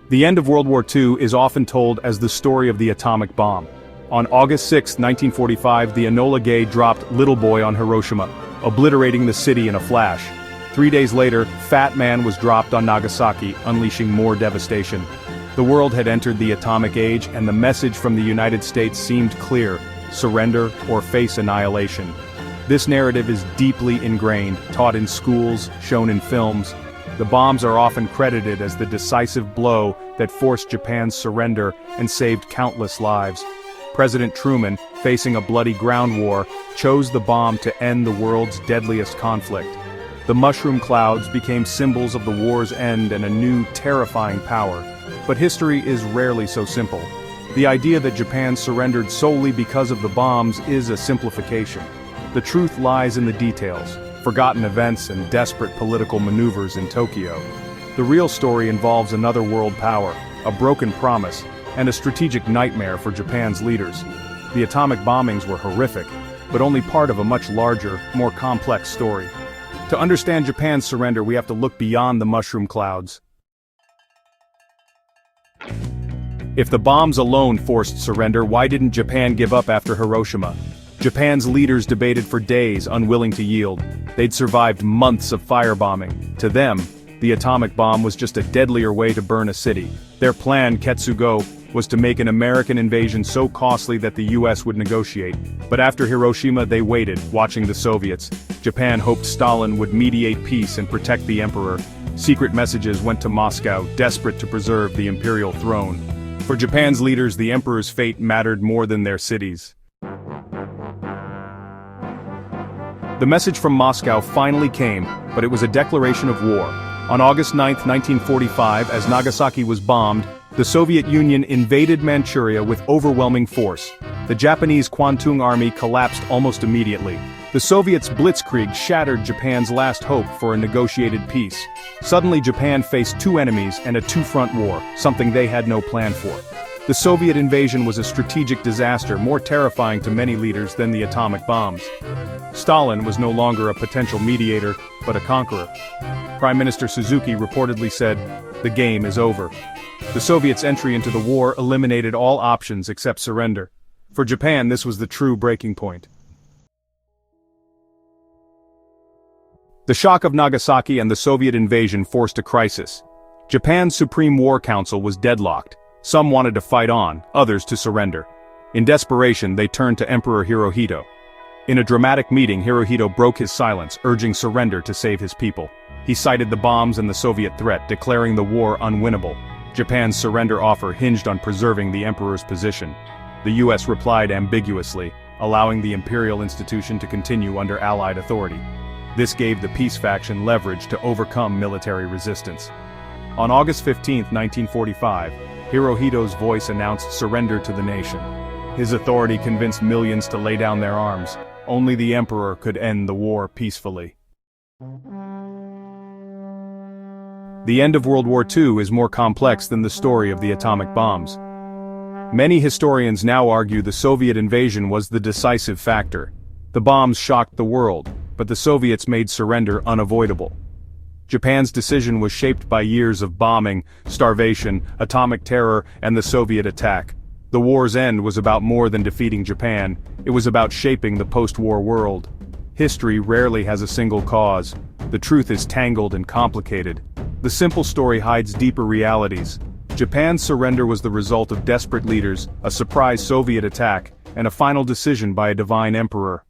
The end of World War II is often told as the story of the atomic bomb. On August 6, 1945, the Enola Gay dropped Little Boy on Hiroshima, obliterating the city in a flash. 3 days later, Fat Man was dropped on Nagasaki, unleashing more devastation. The world had entered the atomic age, and the message from the United States seemed clear: surrender or face annihilation. This narrative is deeply ingrained, taught in schools, shown in films. The bombs are often credited as the decisive blow that forced Japan's surrender and saved countless lives. President Truman, facing a bloody ground war, chose the bomb to end the world's deadliest conflict. The mushroom clouds became symbols of the war's end and a new, terrifying power. But history is rarely so simple. The idea that Japan surrendered solely because of the bombs is a simplification. The truth lies in the details, forgotten events and desperate political maneuvers in Tokyo. The real story involves another world power, a broken promise, and a strategic nightmare for Japan's leaders. The atomic bombings were horrific, but only part of a much larger, more complex story. To understand Japan's surrender, we have to look beyond the mushroom clouds. If the bombs alone forced surrender, why didn't Japan give up after Hiroshima? Japan's leaders debated for days, unwilling to yield. They'd survived months of firebombing. To them, the atomic bomb was just a deadlier way to burn a city. Their plan, Ketsugo, was to make an American invasion so costly that the US would negotiate. But after Hiroshima, they waited, watching the Soviets. Japan hoped Stalin would mediate peace and protect the emperor. Secret messages went to Moscow, desperate to preserve the imperial throne. For Japan's leaders, the emperor's fate mattered more than their cities. The message from Moscow finally came, but it was a declaration of war. On August 9, 1945, as Nagasaki was bombed, the Soviet Union invaded Manchuria with overwhelming force. The Japanese Kwantung Army collapsed almost immediately. The Soviets' blitzkrieg shattered Japan's last hope for a negotiated peace. Suddenly Japan faced two enemies and a two-front war, something they had no plan for. The Soviet invasion was a strategic disaster, more terrifying to many leaders than the atomic bombs. Stalin was no longer a potential mediator, but a conqueror. Prime Minister Suzuki reportedly said, "The game is over." The Soviets' entry into the war eliminated all options except surrender. For Japan, this was the true breaking point. The shock of Nagasaki and the Soviet invasion forced a crisis. Japan's Supreme War Council was deadlocked. Some wanted to fight on, others to surrender. In desperation, they turned to Emperor Hirohito. In a dramatic meeting, Hirohito broke his silence, urging surrender to save his people. He cited the bombs and the Soviet threat, declaring the war unwinnable. Japan's surrender offer hinged on preserving the emperor's position. The US replied ambiguously, allowing the imperial institution to continue under Allied authority. This gave the peace faction leverage to overcome military resistance. On August 15, 1945, Hirohito's voice announced surrender to the nation. His authority convinced millions to lay down their arms. Only the emperor could end the war peacefully. The end of World War II is more complex than the story of the atomic bombs. Many historians now argue the Soviet invasion was the decisive factor. The bombs shocked the world, but the Soviets made surrender unavoidable. Japan's decision was shaped by years of bombing, starvation, atomic terror, and the Soviet attack. The war's end was about more than defeating Japan, it was about shaping the post-war world. History rarely has a single cause. The truth is tangled and complicated. The simple story hides deeper realities. Japan's surrender was the result of desperate leaders, a surprise Soviet attack, and a final decision by a divine emperor.